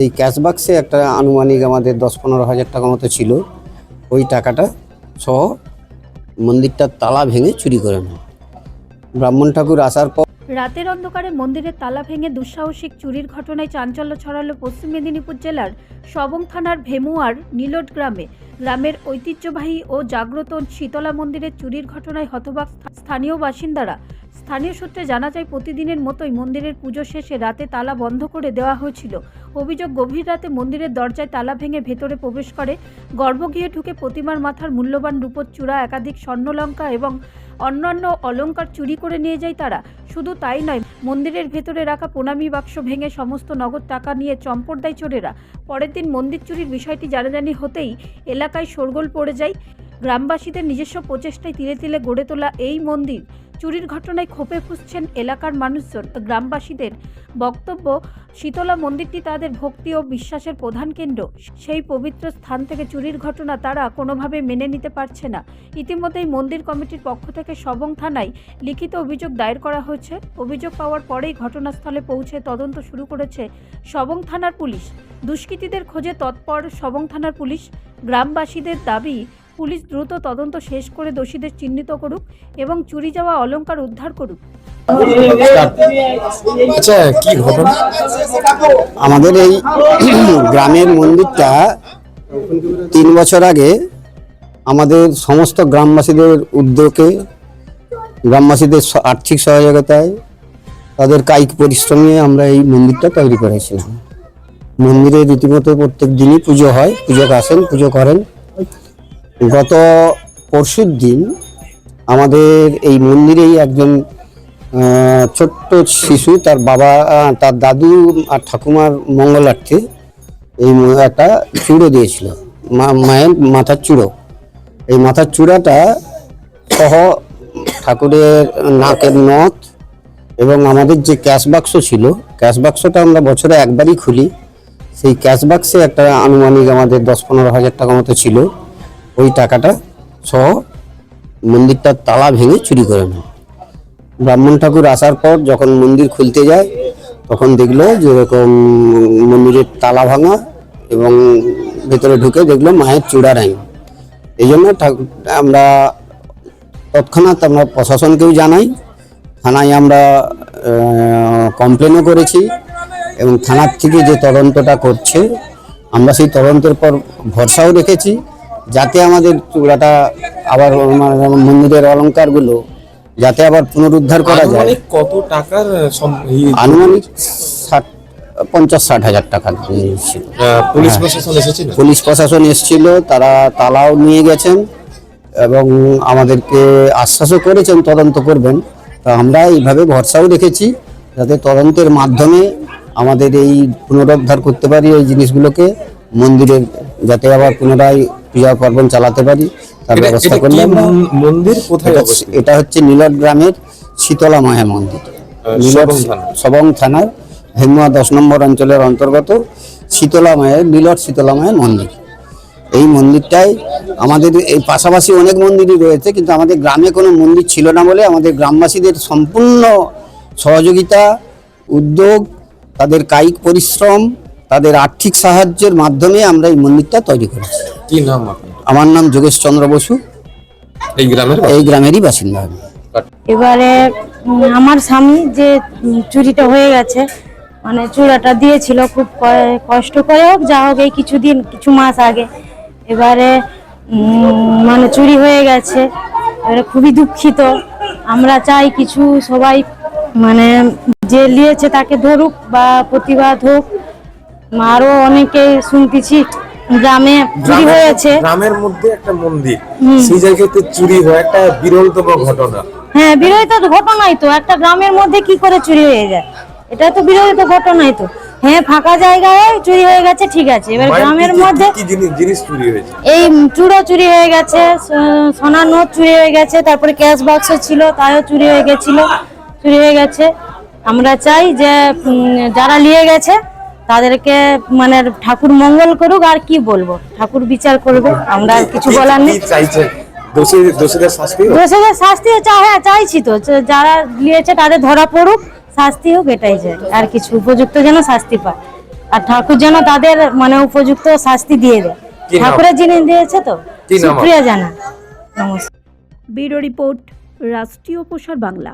এই ক্যাশ বাক্সে একটা আনুমানিক আমাদের 10-15 হাজার টাকা মতো ছিল। ওই টাকাটা সহ মন্দিরটার তালা ভেঙে চুরি করে নেয়। ব্রাহ্মণ ঠাকুর আসার পর রাতের অন্ধকারে মন্দিরের তালা ভেঙে দুঃসাহসিক চুরির ঘটনায় চাঞ্চল্য ছড়ালো পশ্চিম মেদিনীপুর জেলার সবং থানার ভেমুয়ার নীলট গ্রামে। গ্রামের ঐতিহ্যবাহী ও জাগ্রত শীতলা মন্দিরের চুরির ঘটনায় হতবাক স্থানীয় বাসিন্দারা। স্থানীয় সূত্রে জানা যায়, প্রতিদিনের মতোই মন্দিরের পুজো শেষে রাতে তালা বন্ধ করে দেওয়া হয়েছিল। অভিযোগ, গভীর রাতে মন্দিরের দরজায় তালা ভেঙে ভেতরে প্রবেশ করে গর্ভগৃহে ঢুকে প্রতিমার মাথার মূল্যবান রূপোর চূড়া, একাধিক স্বর্ণলঙ্কা এবং অন্যান্য অলংকার চুরি করে নিয়ে যায় তারা। শুধু তাই নয়, মন্দিরের ভেতরে রাখা প্রণামী বাক্স ভেঙে সমস্ত নগদ টাকা নিয়ে চম্পট দেয় চোরেরা। পরের দিন মন্দির চুরির বিষয়টি জানাজানি হতেই এলাকায় শোরগোল পড়ে যায়। গ্রামবাসীদের নিজস্ব প্রচেষ্টায় তিলে তিলে গড়ে তোলা এই মন্দির চুরির ঘটনায় ক্ষোভে ফুঁসছেন এলাকার মানুষজন। গ্রামবাসীদের বক্তব্য, শীতলা মন্দিরটি তাদের ভক্তি ও বিশ্বাসের প্রধান কেন্দ্র। সেই পবিত্র স্থান থেকে চুরির ঘটনা তারা কোনোভাবে মেনে নিতে পারছে না। ইতিমধ্যেই মন্দির কমিটির পক্ষ থেকে সবং থানায় লিখিত অভিযোগ দায়ের করা হয়েছে। অভিযোগ পাওয়ার পরেই ঘটনাস্থলে পৌঁছে তদন্ত শুরু করেছে সবং থানার পুলিশ। দুষ্কৃতীদের খোঁজে তৎপর সবং থানার পুলিশ। গ্রামবাসীদের দাবি, পুলিশ দ্রুত তদন্ত শেষ করে দোষীদের চিহ্নিত করুক এবং চুরি যাওয়া অলংকার উদ্ধার করুক। আচ্ছা, কি ঘটনা? আমাদের এই গ্রামের মন্দিরটা 3 বছর আগে আমাদের সমস্ত গ্রামবাসীদের উদ্যোগে, গ্রামবাসীদের আর্থিক সহযোগিতায়, তাদের কায়িক পরিশ্রমে আমরা এই মন্দিরটা তৈরি করেছিলাম। মন্দিরে রীতিমতো প্রত্যেক দিনই পুজো হয়, পুজোকে আসেন, পুজো করেন। গত পরশুর দিন আমাদের এই মন্দিরেই একজন ছোট্ট শিশু, তার বাবা, তার দাদু আর ঠাকুমার মঙ্গলার্থে এই একটা চূড়ো দিয়েছিল, মায়ের মাথার চূড়ো। এই মাথার চূড়াটা সহ ঠাকুরের নাকের নথ এবং আমাদের যে ক্যাশ বাক্স ছিল, ক্যাশ বাক্সটা আমরা বছরে একবারই খুলি। সেই ক্যাশ বাক্সে একটা আনুমানিক আমাদের 10-15 হাজার টাকা মতো ছিল। ওই টাকাটা সহ মন্দিরটার তালা ভেঙে চুরি করে নেয়। ব্রাহ্মণ ঠাকুর আসার পর যখন মন্দির খুলতে যায়, তখন দেখলো যে এরকম মন্দিরের তালা ভাঙা এবং ভেতরে ঢুকে দেখলো মায়ের চূড়া নাই। এই জন্য আমরা তৎক্ষণাৎ আমরা প্রশাসনকেও জানাই, থানায় আমরা কমপ্লেনও করেছি এবং থানার থেকে যে তদন্তটা করছে, আমরা সেই তদন্তের পর ভরসাও রেখেছি যাতে আমাদের চূড়াটা আবার মন্দিরের অলংকারগুলো যাতে আবার পুনরুদ্ধার করা যায়। কত টাকার? আনুমানিক 50-60 হাজার টাকা ছিল। পুলিশ প্রশাসন এসেছিল? পুলিশ প্রশাসন এসেছিল, তারা তালাও নিয়ে গেছেন এবং আমাদেরকে আশ্বাসও করেছেন তদন্ত করবেন। তো আমরা এইভাবে ভরসাও রেখেছি যাতে তদন্তের মাধ্যমে আমাদের এই পুনরুদ্ধার করতে পারি এই জিনিসগুলোকে, মন্দিরের যাতে আবার পুনরায় পূজা পার্বণ চালাতে পারি তার ব্যবস্থা করলাম। মন্দির কোথায় অবস্থিত? এটা হচ্ছে নীলট গ্রামের শীতলা মায়ের মন্দির, সবং থানার ভেমুয়া 10 নম্বর অঞ্চলের অন্তর্গত শীতলা মায়ের, নীলট শীতলা মায়ের মন্দির। এই মন্দিরটাই আমাদের এই পাশাপাশি অনেক মন্দিরই রয়েছে, কিন্তু আমাদের গ্রামে কোনো মন্দির ছিল না বলে আমাদের গ্রামবাসীদের সম্পূর্ণ সহযোগিতা, উদ্যোগ, তাদের কায়িক পরিশ্রম, তাদের আর্থিক সাহায্যের মাধ্যমে আমরা এই মন্দিরটা তৈরি করেছি। কি নাম আপনার? আমার নাম যোগেশ চন্দ্র বসু, এই গ্রামেরই বাসিন্দা। এবারে আমার স্বামী যে চুরিটা হয়ে গেছে, মানে চূড়াটা দিয়েছিল খুব কষ্ট করে হোক যা হোক, এই কিছু মাস আগে এবারে মানে চুরি হয়ে গেছে। এবারে খুবই দুঃখিত। আমরা চাই কিছু সবাই মানে যে নিয়েছে তাকে ধরুক বা প্রতিবাদ হোক। আরো অনেকে শুনতেছি গ্রামে চুরি হয়েছে। গ্রামের মধ্যে একটা মন্দির, সেই জায়গাতে চুরি হয়, একটা বিরলতম ঘটনা। হ্যাঁ, বিরহিত ঘটনাই তো, একটা গ্রামের মধ্যে কি করে চুরি হয়ে যায়, এটা তো বিরহিত ঘটনাই তো। হ্যাঁ, ফাঁকা জায়গায় চুরি হয়ে গেছে, ঠিক আছে। এবার গ্রামের মধ্যে কি জিনিস চুরি হয়েছে? এই চূড়ো চুরি হয়ে গেছে, সোনার নোট চুরি হয়ে গেছে, তারপরে ক্যাশ বাক্স ছিল তাও চুরি হয়ে গেছে। আমরা চাই যে যারা নিয়ে গেছে তাদেরকে মানে ঠাকুর মঙ্গল করুক। আর কি বলবো, ঠাকুর বিচার করবে, আমরা আর কিছু বলার নেই। দোষীদের শাস্তি চাইছি তো, যারা নিয়েছে তাদের ধরা পড়ুক, শাস্তি হোক, এটাই চাই। আর কিছু উপযুক্ত যেন শাস্তি পায়। আর ঠাকুর যেন তাদের মানে উপযুক্ত শাস্তি দিয়ে দেয়। কি নাম? ঠাকুরের যিনি দিয়েছে তো কি নাম? সুপ্রিয়া জানা। নমস্কার। ব্যুরো রিপোর্ট, রাষ্ট্রীয় প্রসার বাংলা।